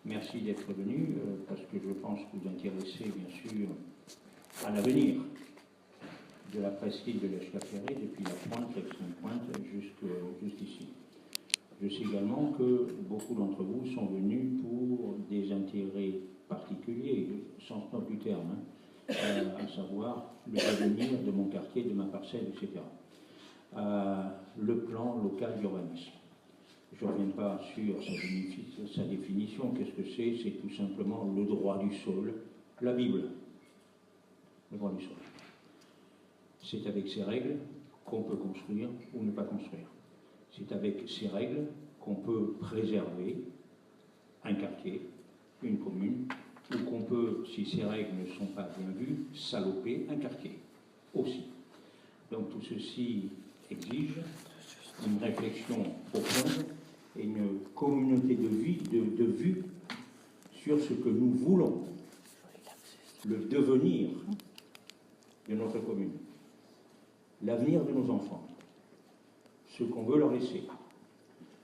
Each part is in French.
Merci d'être venu, parce que je pense que vous intéressez bien sûr à l'avenir de la presqu'île de l'Eschlaferré, depuis la pointe, l'extrême pointe, jusqu'ici. Je sais également que beaucoup d'entre vous sont venus pour des intérêts particuliers, au sens noble du terme, à savoir le devenir de mon quartier, de ma parcelle, etc. Le plan local d'urbanisme. Je ne reviens pas sur sa définition. Qu'est-ce que c'est? C'est tout simplement le droit du sol, la Bible. Le droit du sol. C'est avec ces règles qu'on peut construire ou ne pas construire. C'est avec ces règles qu'on peut préserver un quartier, une commune, ou qu'on peut, si ces règles ne sont pas bien vues, saloper un quartier aussi. Donc tout ceci exige une réflexion profonde et une communauté de vie, de vue sur ce que nous voulons, le devenir de notre commune, l'avenir de nos enfants, ce qu'on veut leur laisser.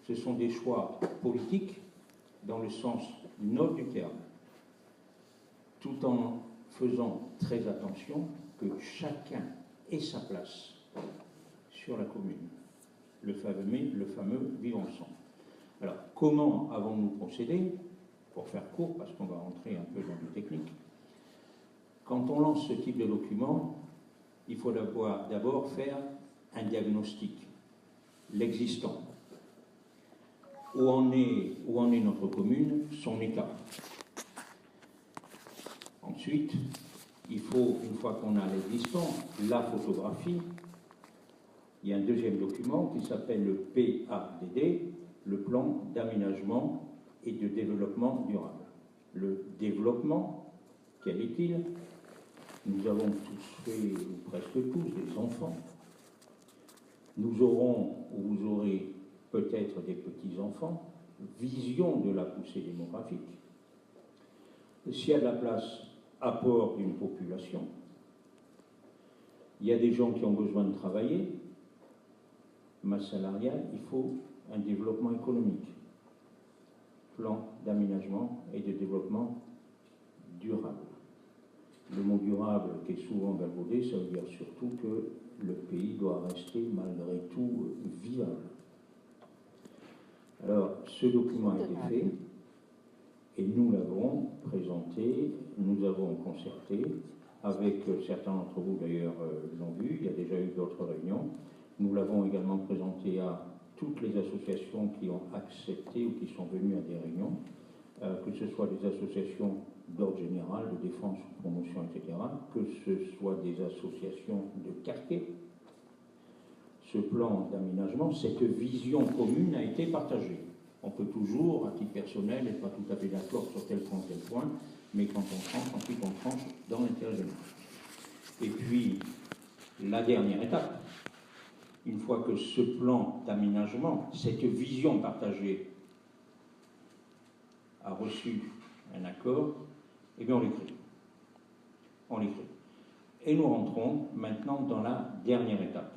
Ce sont des choix politiques dans le sens noble du terme, tout en faisant très attention que chacun ait sa place sur la commune, le fameux vivre ensemble. Alors, comment avons-nous procédé? Pour faire court, parce qu'on va rentrer un peu dans le technique. Quand on lance ce type de document, il faut d'abord faire un diagnostic, l'existant. Où en est notre commune, son état. Ensuite, il faut, une fois qu'on a l'existant, la photographie. Il y a un deuxième document qui s'appelle le PADD, le plan d'aménagement et de développement durable. Le développement, quel est-il? Nous avons tous fait, ou presque tous, des enfants. Nous aurons, ou vous aurez peut-être des petits-enfants, vision de la poussée démographique. S'il y a de la place, apport d'une population. Il y a des gens qui ont besoin de travailler, masse salariale, il faut un développement économique, plan d'aménagement et de développement durable. Le mot durable qui est souvent galvaudé, ça veut dire surtout que le pays doit rester malgré tout vivable. Alors, ce document a été fait et nous l'avons présenté, nous avons concerté avec certains d'entre vous d'ailleurs l'ont vu, il y a déjà eu d'autres réunions. Nous l'avons également présenté à toutes les associations qui ont accepté ou qui sont venues à des réunions, que ce soit des associations d'ordre général, de défense, de promotion, etc., que ce soit des associations de quartier. Ce plan d'aménagement, cette vision commune a été partagée. On peut toujours, à titre personnel, être pas tout à fait d'accord sur tel point, mais quand on tranche, ensuite on tranche dans l'intérêt général. Et puis, la dernière étape, une fois que ce plan d'aménagement, cette vision partagée a reçu un accord, eh bien on l'écrit. On l'écrit. Et nous rentrons maintenant dans la dernière étape.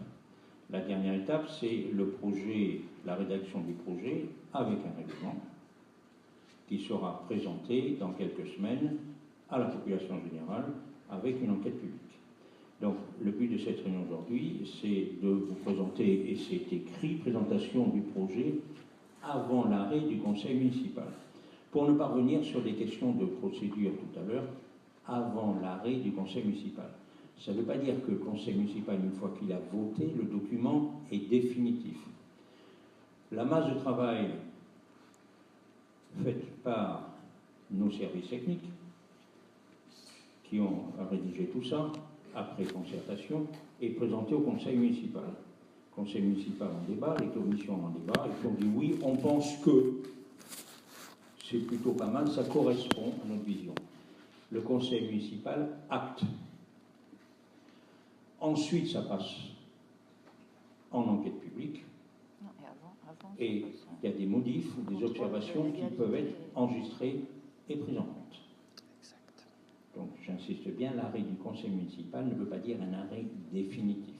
La dernière étape, c'est le projet, la rédaction du projet avec un règlement qui sera présenté dans quelques semaines à la population générale avec une enquête publique. Donc, le but de cette réunion aujourd'hui, c'est de vous présenter, et c'est écrit, présentation du projet avant l'arrêt du conseil municipal. Pour ne pas revenir sur des questions de procédure tout à l'heure, avant l'arrêt du conseil municipal. Ça ne veut pas dire que le conseil municipal, une fois qu'il a voté, le document est définitif. La masse de travail faite par nos services techniques, qui ont rédigé tout ça, après concertation, est présentée au conseil municipal. Le conseil municipal en débat, les commissions en débat, et puis on dit oui, on pense que c'est plutôt pas mal, ça correspond à notre vision. Le conseil municipal acte. Ensuite, ça passe en enquête publique. Et il y a des modifs ou des observations qui peuvent être enregistrées et prises en compte. Donc, j'insiste bien, l'arrêt du conseil municipal ne veut pas dire un arrêt définitif.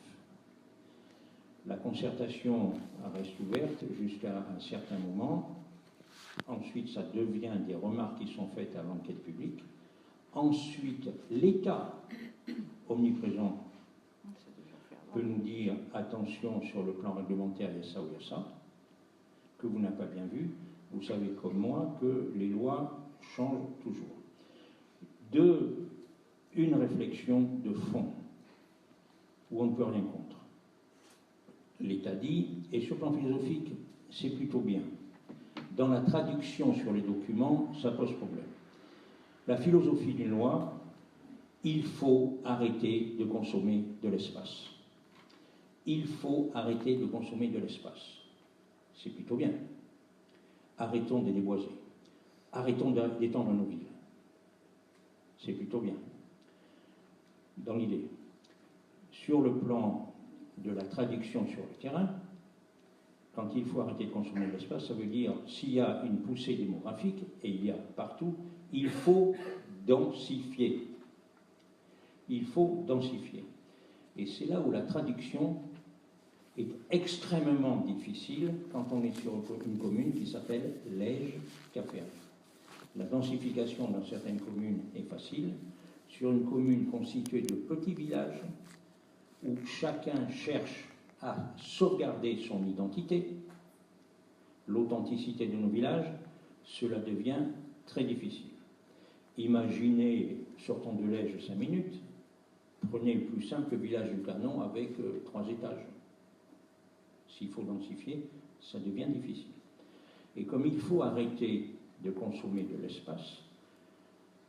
La concertation reste ouverte jusqu'à un certain moment. Ensuite, ça devient des remarques qui sont faites à l'enquête publique. Ensuite, l'État omniprésent peut nous dire attention sur le plan réglementaire, il y a ça ou il y a ça, que vous n'avez pas bien vu. Vous savez comme moi que les lois changent toujours. Une réflexion de fond où on ne peut rien contre. L'État dit, et sur le plan philosophique, c'est plutôt bien. Dans la traduction sur les documents, ça pose problème. La philosophie d'une loi, il faut arrêter de consommer de l'espace. Il faut arrêter de consommer de l'espace. C'est plutôt bien. Arrêtons de déboiser. Arrêtons d'étendre nos villes. C'est plutôt bien. Dans l'idée. Sur le plan de la traduction sur le terrain, quand il faut arrêter de consommer de l'espace, ça veut dire, s'il y a une poussée démographique, et il y a partout, il faut densifier. Il faut densifier. Et c'est là où la traduction est extrêmement difficile quand on est sur une commune qui s'appelle Lège-Cap-Ferret. La densification dans certaines communes est facile. Sur une commune constituée de petits villages, où chacun cherche à sauvegarder son identité, l'authenticité de nos villages, cela devient très difficile. Imaginez, sortons de Lège 5 minutes, prenez le plus simple village du Canon avec 3 étages. S'il faut densifier, ça devient difficile. Et comme il faut arrêter de consommer de l'espace,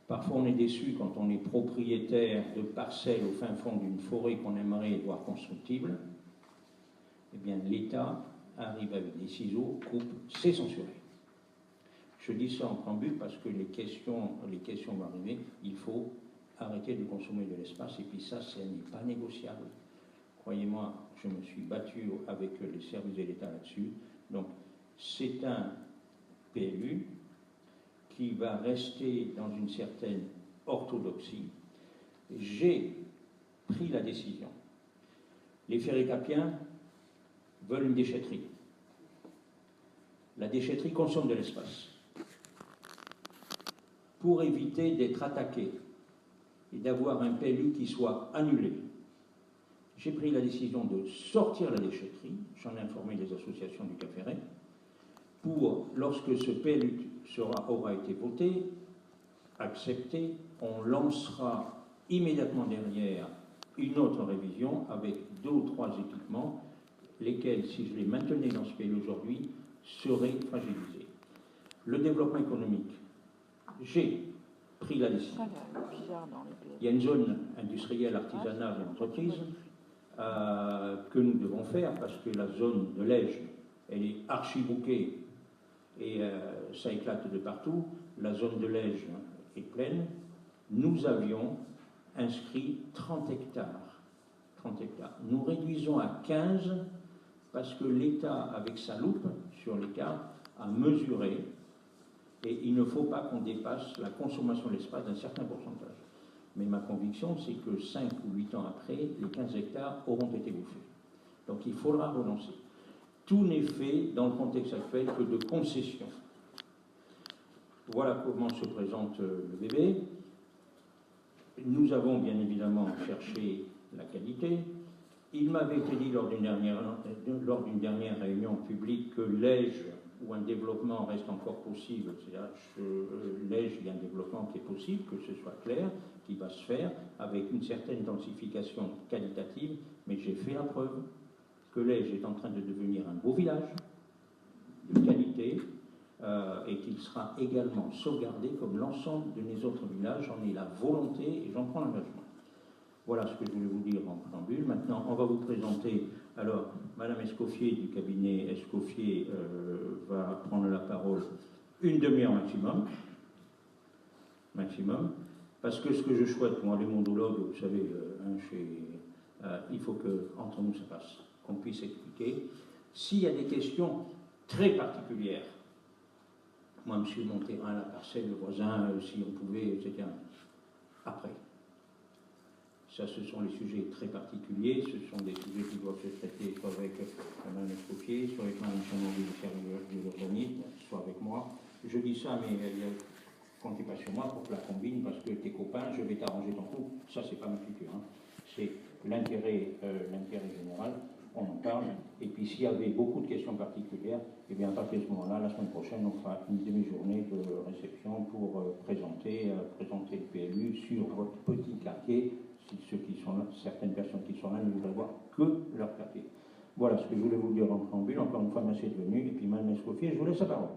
parfois on est déçu quand on est propriétaire de parcelles au fin fond d'une forêt qu'on aimerait voir constructible. Eh bien l'État arrive avec des ciseaux, coupe, c'est censuré. Je dis ça en préambule parce que les questions vont arriver. Il faut arrêter de consommer de l'espace et puis ça n'est pas négociable. Croyez-moi, je me suis battu avec les services de l'État là-dessus. Donc c'est un PLU qui va rester dans une certaine orthodoxie. J'ai pris la décision. Les Ferré-Capiens veulent une déchetterie. La déchetterie consomme de l'espace. Pour éviter d'être attaqué et d'avoir un PLU qui soit annulé, j'ai pris la décision de sortir la déchetterie, j'en ai informé les associations du Cap-Ferret, pour, lorsque ce PLU aura été voté, accepté, on lancera immédiatement derrière une autre révision avec 2 ou 3 équipements, lesquels, si je les maintenais dans ce PLU aujourd'hui, seraient fragilisés. Le développement économique, j'ai pris la décision. Il y a une zone industrielle, artisanale et entreprise que nous devons faire parce que la zone de Lège, elle est archi-bouquée et ça éclate de partout. La zone de Lège est pleine. Nous avions inscrit 30 hectares. 30 hectares. Nous réduisons à 15 parce que l'État, avec sa loupe sur les cartes, a mesuré et il ne faut pas qu'on dépasse la consommation de l'espace d'un certain pourcentage. Mais ma conviction, c'est que 5 ou 8 ans après, les 15 hectares auront été bouffés. Donc il faudra renoncer. Tout n'est fait dans le contexte actuel que de concessions. Voilà comment se présente le bébé. Nous avons bien évidemment cherché la qualité. Il m'avait été dit lors d'une dernière réunion publique que Lège, où un développement reste encore possible, c'est-à-dire Lège, il y a un développement qui est possible, que ce soit clair, qui va se faire avec une certaine densification qualitative, mais j'ai fait la preuve que Lège est en train de devenir un beau village de qualité et qu'il sera également sauvegardé comme l'ensemble de mes autres villages. J'en ai la volonté et j'en prends l'engagement. Voilà ce que je voulais vous dire en préambule. Maintenant, on va vous présenter. Alors, Madame Escoffier du cabinet Escoffier va prendre la parole une demi-heure maximum. Parce que ce que je souhaite, moi, les mondologues, vous savez, il faut qu'entre nous ça passe, qu'on puisse expliquer. S'il y a des questions très particulières, moi, monsieur, mon terrain, la parcelle, le voisin, si on pouvait, etc. Après. Ça, ce sont les sujets très particuliers, ce sont des sujets qui doivent se traiter soit avec Mme Escoffier, soit avec Mme Chamon du service de l'urbanisme, soit avec moi. Je dis ça, mais comptez pas sur moi pour que la combine, parce que tes copains, je vais t'arranger ton coup. Ça, c'est pas ma culture. Hein. C'est l'intérêt général, on en parle. Et puis, s'il y avait beaucoup de questions particulières, eh bien, à partir de ce moment-là, la semaine prochaine, on fera une demi-journée de réception pour présenter le PLU sur votre petit quartier, si certaines personnes qui sont là ne voudraient voir que leur quartier. Voilà ce que je voulais vous dire en préambule. Encore une fois, merci de venir. Et puis, Mme Escoffier, je vous laisse la parole.